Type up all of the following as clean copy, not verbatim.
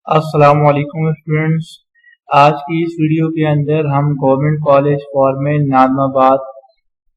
अस्सलाम वालेकुम स्टूडेंट्स। आज की इस वीडियो के अंदर हम गवर्नमेंट कॉलेज फॉर्मेट नाज़िमाबाद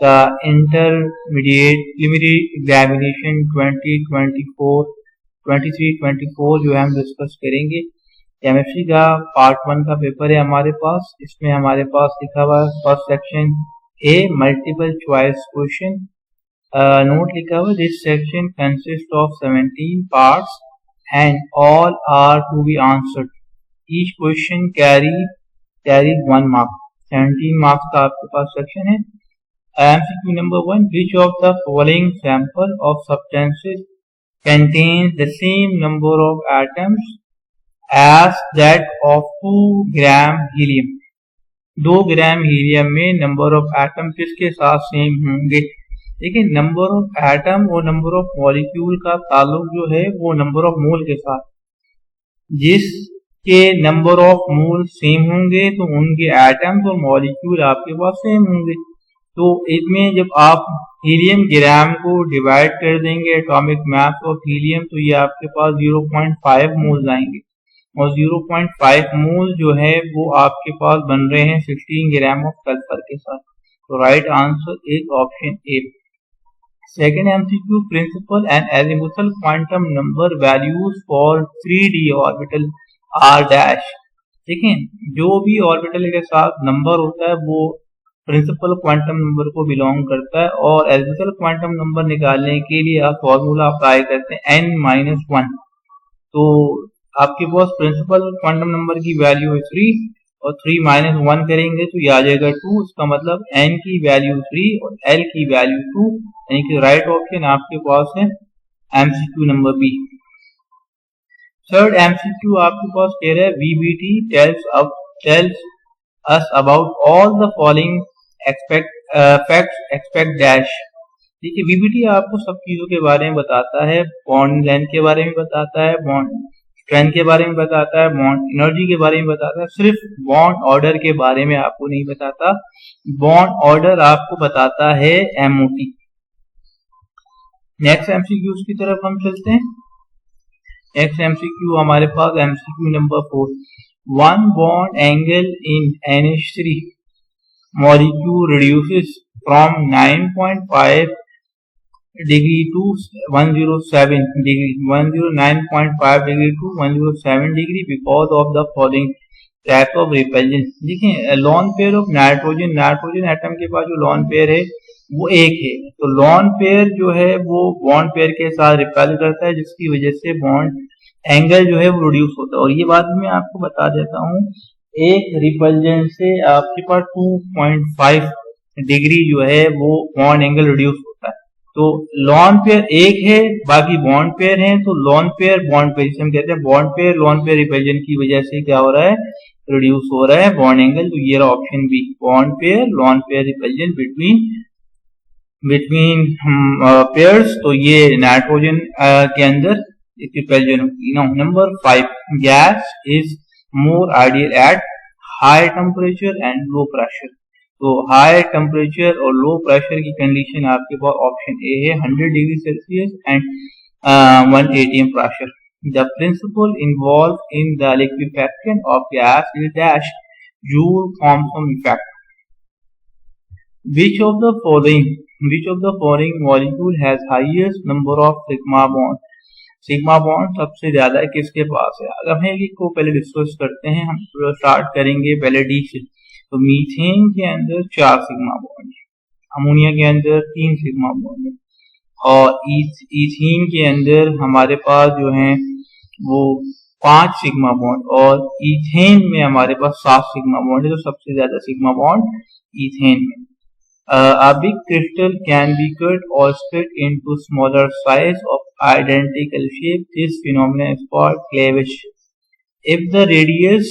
का इंटरमीडिएट प्रीलिमिनरी एग्जामिनेशन 2023-24 जो है हम डिस्कस करेंगे। केमिस्ट्री का पार्ट 1 का पेपर है हमारे पास। इसमें हमारे पास लिखा हुआ है first section A multiple choice question. Note लिखा हुआ है this section consist of 17 parts and all are to be answered. Each question carries 1 mark. 17 marks का आपके पास सेक्शन है। MCQ number 1, which of the following sample of substances contains the same number of atoms as that of 2 gram helium? 2 gram helium में number of atom किसके साथ same होंगे? देखिए, number of atom और number of molecule का ताल्लुक जो है वो नंबर ऑफ मोल के साथ। जिसके नंबर ऑफ मोल सेम होंगे तो उनके एटम्स और मॉलिक्यूल आपके पास सेम होंगे। तो इसमें जब आप हीलियम ग्राम को डिवाइड कर देंगे एटॉमिक मास ऑफ हीलियम तो ये आपके पास 0.5 मोल्स आएंगे और 0.5 मोल जो है वो आपके पास बन रहे हैं 16 ग्राम ऑफ सल्फर के साथ। तो right answer is option A. Second MCQ, principal and azimuthal quantum number values for 3D orbital are dash। देखें, जो भी ऑर्बिटल के साथ नंबर होता है वो प्रिंसिपल क्वांटम नंबर को बिलोंग करता है और एजिमुथल क्वांटम नंबर निकालने के लिए आप फॉर्मूला अप्लाई करते हैं n-1। तो आपके पास प्रिंसिपल क्वांटम नंबर की वैल्यू है 3 और 3-1 करेंगे तो ये आ जाएगा 2। इसका मतलब n की वैल्यू 3 और l की वैल्यू 2, यानी कि राइट ऑप्शन आपके पास है MCQ number B. Third MCQ आपके पास कह रहा है VBT tells us about all the following facts expect dash। देखिए, VBT आपको सब चीजों के बारे में बताता है, बॉन्ड लेंथ के बारे में बताता है, बॉन्ड स्ट्रेंथ के बारे में बताता है, बॉन्ड एनर्जी के बारे में बताता है, सिर्फ बॉन्ड ऑर्डर के बारे में आपको नहीं बताता। बॉन्ड ऑर्डर आपको बताता है MOT। नेक्स्ट MCQ की तरफ हम चलते हैं। नेक्स्ट MCQ हमारे पास MCQ number 4, 1 bond angle in NH3 molecule reduces from 9.5 degree to 107 degree, 109.5 degree to 107 degree because of the following type of repulsion। देखिए, lone pair of nitrogen atom के पास जो lone pair है वो एक है, तो lone pair जो है वो बॉन्ड पेयर के साथ रिपेल करता है जिसकी वजह से बॉन्ड एंगल जो है वो रिड्यूस होता है। और ये बात मैं आपको बता देता हूँ, एक रिपल्जन से आपके पास 2.5 डिग्री जो है वो बॉन्ड एंगल रिड्यूस होता है। तो लॉन पेयर एक है, बाकी बॉन्ड पेयर हैं, तो लॉन पेयर बॉन्ड पेयर जिसे हम कहते हैं bond pair lone pair repulsion की वजह से क्या हो रहा है, रिड्यूस हो रहा है बॉन्ड एंगल। तो ये रहा option B, bond pair lone pair repulsion between pairs. तो ये नाइट्रोजन के अंदर रिपल्जन होगी। Now number 5, gas is more ideal at high temperature and low pressure. तो हाई टेम्परेचर और लो प्रेशर की कंडीशन आपके पास ऑप्शन ए है, 100 degree Celsius and 1 atm pressure. The principle involve in the liquefaction of gas is dash Joule Thomson effect. Which of the following molecule has highest number of sigma bond? Sigma bond सबसे ज्यादा किसके पास है? अगर हम इसको पहले discuss करते हैं, हम स्टार्ट करेंगे पहले डी से। तो मीथेन के अंदर 4 सिग्मा बॉन्ड है, अमोनिया के अंदर 3 सिग्मा बॉन्ड है और ईथीन के अंदर हमारे पास जो है वो 5 सिग्मा बॉन्ड और ईथेन में हमारे पास 7 सिग्मा बॉन्ड है। तो सबसे ज्यादा सिग्मा बॉन्ड ईथेन में। A big crystal can be cut or split into smaller size of identical shape. This phenomenon is called cleavage. If the radius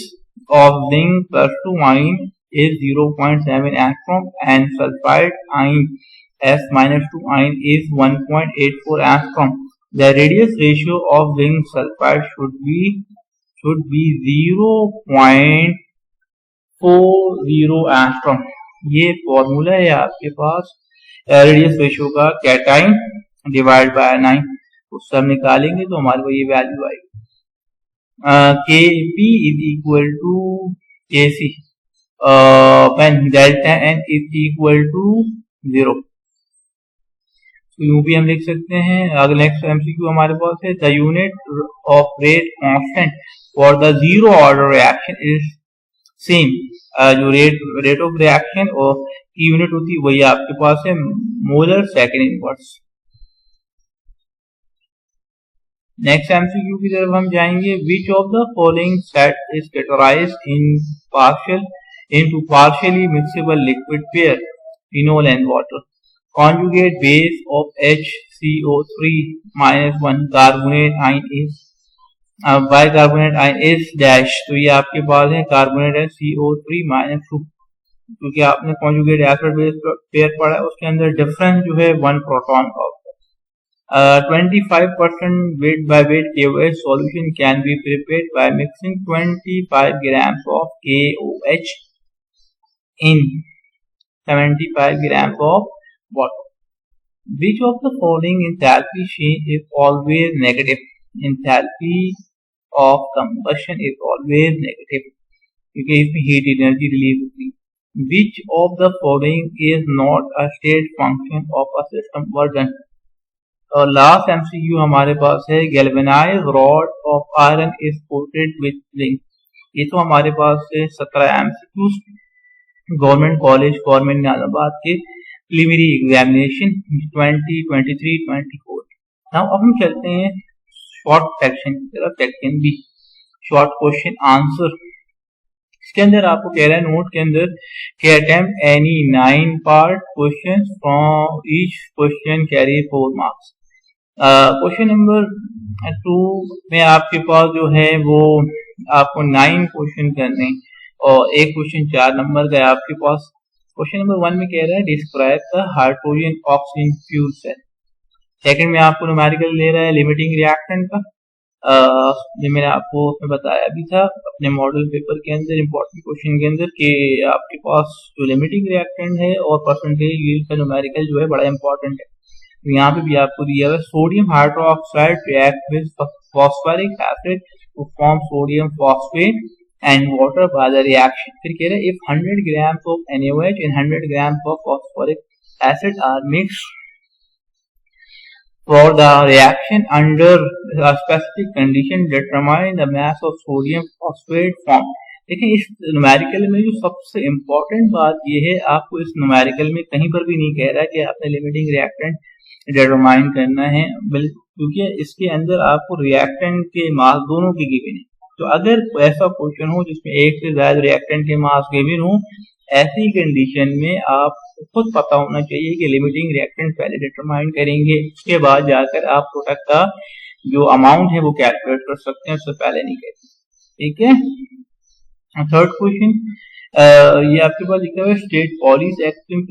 of zinc plus 2 ion is 0.7 angstrom and sulfide ion S-2 ion is 1.84 angstrom, the radius ratio of zinc sulfide should be 0.40 angstrom। ये formula है आपके पास radius ratio का, cation divide by 9। उससे हम निकालेंगे तो हमारे को ये वैल्यू आएगी। Kp is equal to Kc when delta n is equal to 0। तो यूं भी हम लिख सकते हैं। अगला नेक्स्ट एमसीक्यू हमारे पास है the unit of rate constant for the zero order reaction is same. जो रेट ऑफ रिएक्शन और की यूनिट होती है वही आपके पास है molar second inverse. Next MCQ की तरफ हम जाएंगे। Which of the following set is categorised into partially mixable liquid pair phenol and water। Conjugate base of HCO3 -1 carbonate ion is bicarbonate ion is dash। तो ये आपके पास है carbonate है CO3 -2, क्योंकि आपने कॉन्जुगेट एसिड बेस पेयर पढ़ा है उसके अंदर डिफरेंस जो है 1 प्रोटॉन का होता है। 25% weight by weight KOH solution can be prepared by mixing 25 grams of KOH in 75 grams of water। Which of the following enthalpy change is always negative? Enthalpy of combustion is always negative क्योंकि इसमें heat energy release होती है। Which of the following is not a state function of a system version? और last MCQ हमारे पास है galvanised rod of iron is coated with zinc. ये तो हमारे पास है 17 MCQs government college government Nalabad के प्रीलिमिनरी एग्जामिनेशन 2023-24। नाउ अब हम चलते हैं शॉर्ट सेक्शन की तरफ, section B short question answer. इसके अंदर आपको कह रहा है नोट के अंदर कि attempt any 9 part question from each question carry 4 marks. Question number 2 में आपके पास जो है वो आपको 9 क्वेश्चन करने और एक क्वेश्चन 4 नंबर का है आपके पास। क्वेश्चन नंबर 1 में कह रहा है describe the hydrogen oxygen fuel cell. Second में आपको न्यूमेरिकल ले रहा है लिमिटिंग रिएक्टेंट का। जो मैंने आपको उसमें बताया भी था अपने मॉडल पेपर के अंदर इंपॉर्टेंट क्वेश्चन के अंदर कि आपके पास जो लिमिटिंग रिएक्टेंट है और परसेंटेज यील्ड का न्यूमेरिकल जो है बड़ा इंपॉर्टेंट है। तो यहाँ पे भी आपको दिया हुआ है sodium hydroxide react with phosphoric acid to form sodium phosphate and water by the reaction। फिर कह रहे हैं if 100 grams of NaOH and 100 grams of phosphoric acid are mixed for the reaction under a specific condition determine the mass of sodium phosphate formed। देखिए इस numerical में जो सबसे important बात ये है, आपको इस न्यूमेरिकल में कहीं पर भी नहीं कह रहा है कि आपने लिमिटिंग रिएक्टेंट डिटरमाइन करना है, क्योंकि इसके अंदर आपको रिएक्टेंट के मास दोनों की गिवन है। तो अगर ऐसा क्वेश्चन हो जिसमें एक से ज्यादा रिएक्टेंट के मास गिवन हो, ऐसी कंडीशन में आप खुद पता होना चाहिए कि लिमिटिंग रिएक्टेंट पहले डिटरमाइन करेंगे, उसके बाद जाकर आप प्रोडक्ट का जो अमाउंट है वो कैलकुलेट कर सकते हैं, उससे पहले नहीं करेंगे। ठीक है। थर्ड क्वेश्चन ये आपके पास लिखा हुआ है स्टेट पॉलिस एक्टिंग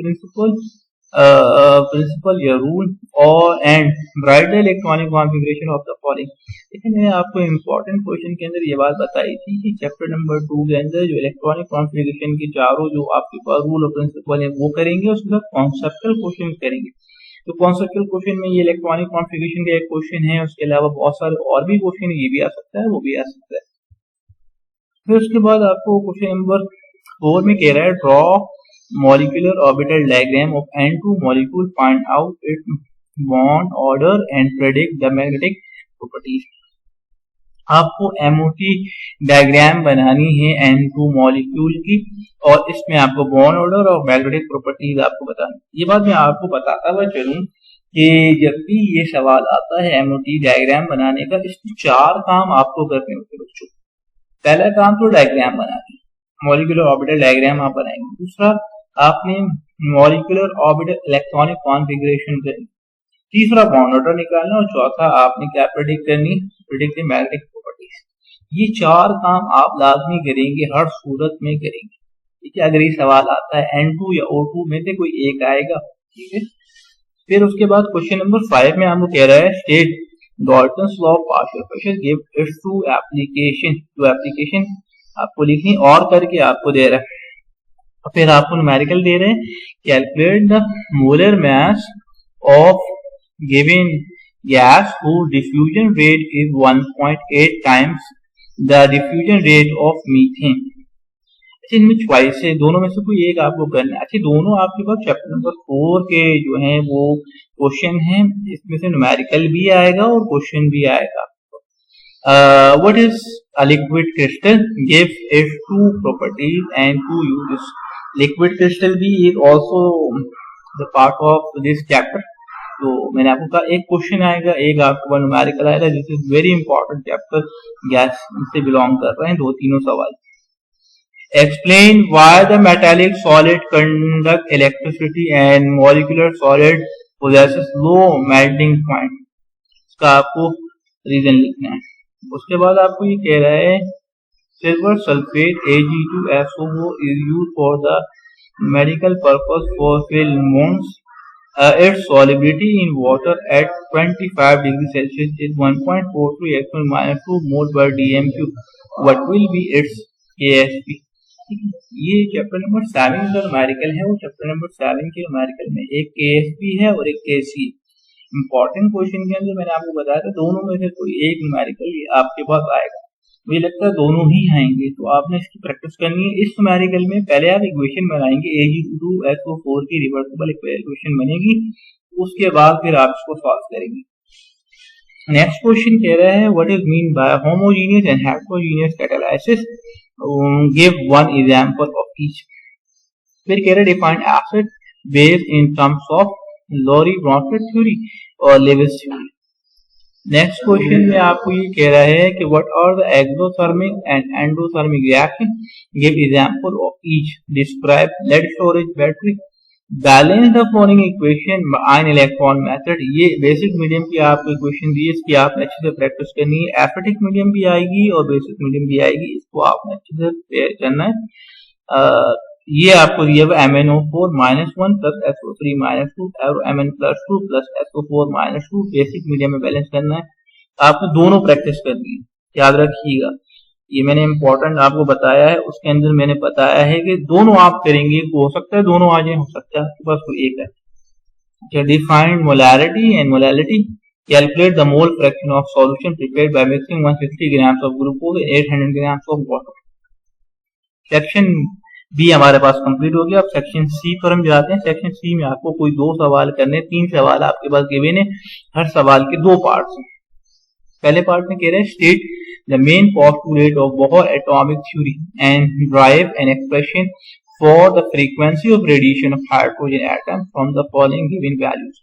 प्रिंसिपल या रूल और and bright electronic configuration of the following. लेकिन मैंने आपको इम्पोर्टेंट क्वेश्चन के अंदर ये बात बताई थी कि चैप्टर नंबर 2 के अंदर जो इलेक्ट्रॉनिक कॉन्फ़िगरेशन के चारों जो आपके पास रूल और प्रिंसिपल है वो करेंगे, उसके बाद कॉन्सेप्चुअल क्वेश्चन करेंगे। तो कॉन्सेप्चुअल क्वेश्चन में ये इलेक्ट्रॉनिक कॉन्फ़िगरेशन का एक क्वेश्चन है, उसके अलावा बहुत सारे और भी क्वेश्चन ये भी आ सकता है, वो भी आ सकता है। फिर उसके बाद आपको क्वेश्चन नंबर 4 में कह रहा है draw molecular orbital diagram of N2 molecule, find out its bond order and predict the magnetic properties। आपको MOT डायग्राम बनानी है N2 मॉलिक्यूल की और इसमें आपको बॉन्ड ऑर्डर और मैग्नेटिक प्रॉपर्टीज आपको बतानी। ये बात मैं आपको बताता हुआ चलूं कि जब भी ये सवाल आता है MOT डायग्राम बनाने का, इसमें 4 काम आपको करने होते हैं बच्चों। पहला काम तो डायग्राम बनाना, मॉलिक्यूलर ऑर्बिटल डायग्राम आप बनाएंगे। दूसरा आपने मॉलिक्यूलर ऑर्बिटल इलेक्ट्रॉनिक कॉन्फ़िगरेशन करनी, तीसरा बॉन्ड ऑर्डर निकालना और चौथा आपने क्या प्रेडिक्ट करनी, प्रेडिक्ट द मैग्नेटिक प्रॉपर्टीज। ये 4 काम आप लाजमी करेंगे, हर सूरत में करेंगे। ठीक है, अगर ये सवाल आता है N2 या O2 में से कोई एक आएगा। ठीक है। फिर उसके बाद क्वेश्चन नंबर 5 में आपको कह रहा है state Dalton's law of partial pressure give its two application. तो एप्लीकेशन आपको लिखनी और करके आपको दे रहा है, फिर आपको न्यूमेरिकल दे रहे हैं calculate the molar mass of given gas whose diffusion rate is 1.8 times the diffusion rate of methane. अच्छा, इनमें चॉइस है, दोनों में से कोई एक आपको करना है। अच्छा, दोनों आपके पास चैप्टर नंबर 4 के जो हैं वो क्वेश्चन हैं, इसमें से न्यूमेरिकल भी आएगा और क्वेश्चन भी आएगा। What is a liquid crystal? Give it two properties and two uses. Liquid crystal भी is also the part of this chapter. तो मैंने आपको कहा एक क्वेश्चन आएगा, एक आपको न्यूमेरिकल आएगा। This is very important chapter, gas से बिलोंग कर रहे हैं दो तीनों सवाल। Explain why the metallic solid conduct electricity and molecular solid possesses low melting point. इसका आपको रीजन लिखना है। उसके बाद आपको ये कह रहा है silver sulphate Ag2SO4 is used for the medical purpose for films. Its solubility in water at 25 degrees Celsius is 1.43 x -2 mol per dm3. What will be its KSP? ये चैप्टर नंबर 7 का न्यूमेरिकल है, वो chapter number 7 के numerical में एक KSP है और एक KC। इंपॉर्टेंट क्वेश्चन के अंदर मैंने आपको बताया था दोनों में से कोई एक न्यूमेरिकल आपके पास आएगा, मुझे लगता है दोनों ही आएंगे, तो आपने इसकी प्रैक्टिस करनी है। इस न्यूमेरिकल में पहले आप इक्वेशन बनाएंगे, Ag2SO4 की रिवर्सिबल इक्वेशन बनेगी, उसके बाद फिर आप इसको सॉल्व करेंगे। नेक्स्ट क्वेश्चन कह रहा है what is mean by homogeneous and heterogeneous catalysis, give one example of each. फिर कह रहा है define acid base in terms of Lowry Bronsted theory और लेविस थ्योरी। नेक्स्ट क्वेश्चन में आपको ये कह रहा है कि what are the exothermic and endothermic reaction, give example of each, describe lead storage battery, balance the following equation ion electron method. ये basic medium की आपको इक्वेशन दी है, इसकी आपने अच्छे से प्रैक्टिस करनी है। एसिडिक मीडियम भी आएगी और बेसिक मीडियम भी आएगी, इसको आपने अच्छे से करना है। ये आपको दिया हुआ MnO4 -1 प्लस SO3 -2 और Mn+2 plus SO4 -2 basic medium में बैलेंस करना है। आपको दोनों प्रैक्टिस करनी है, याद रखिएगा। ये मैंने इम्पोर्टेंट आपको बताया है, उसके अंदर मैंने बताया है कि दोनों आप करेंगे, हो सकता है दोनों आ जाए, हो सकता है आपके पास कोई एक है। Defined molarity and molality, calculate the mole fraction of solution prepared by mixing 160 grams of glucose 800 grams of water. Section B हमारे पास कंप्लीट हो गया। अब सेक्शन सी पर हम जाते हैं। सेक्शन सी में आपको कोई दो सवाल करने, 3 सवाल आपके पास गिवन है, हर सवाल के 2 पार्ट्स हैं। पहले पार्ट में कह रहे हैं state the main postulate of Bohr atomic theory and drive an expression for the frequency of radiation of hydrogen atom from the following given values.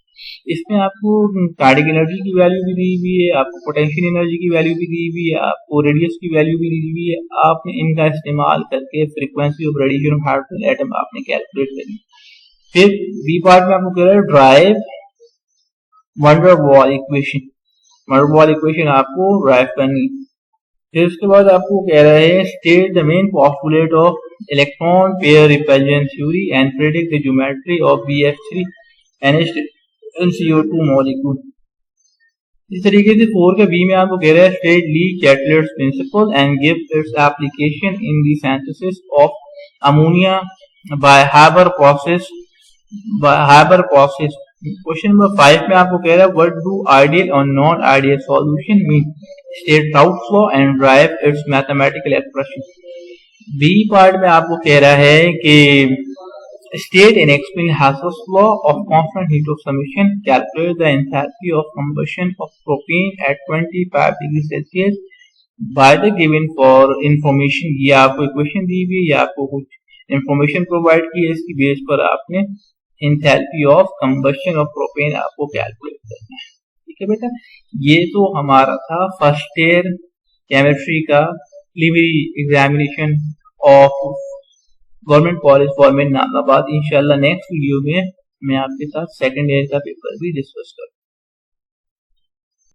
इसमें आपको काइनेटिक एनर्जी की वैल्यू भी दी हुई है, आपको पोटेंशियल एनर्जी की वैल्यू भी दी हुई है, आपको रेडियस की वैल्यू भी दी हुई है। आपने इनका इस्तेमाल करके frequency of radiation of hydrogen atom आपने कैलकुलेट करनी। फिर बी पार्ट में आपको कह रहा है ड्राइव वैन डर वाल इक्वेशन, वैन डर वाल इक्वेशन आपको ड्राइव करनी। फिर उसके बाद आपको कह रहे हैं state the main postulate of electron pair repulsion theory and predict the geometry of BF3 NH2CO2 molecule. इस तरीके से 4 के बी में आपको कह रहा है state Le Chatelier's principle and give its application in the synthesis of ammonia by Haber process. Question number 5 में आपको कह रहा है व्हाट डू आइडियल और non ideal solution mean, state Raoult's law and derive its mathematical expression. B part में आपको कह रहा है कि state and explain Hassel's law of constant heat of submission, calculate the enthalpy of combustion of propane at 25 degree Celsius by the given for information। ये आपको equation दी हुई है, ये आपको कुछ इंफॉर्मेशन प्रोवाइड की है, इसकी बेस पर आपने enthalpy of combustion of propane आपको कैलकुलेट करना है। ठीक है बेटा, ये तो हमारा था फर्स्ट ईयर केमिस्ट्री का preliminary examination of government college for men नामाबाद। इंशाल्लाह नेक्स्ट वीडियो में मैं आपके साथ सेकंड ईयर का पेपर भी डिस्कस करूंगा।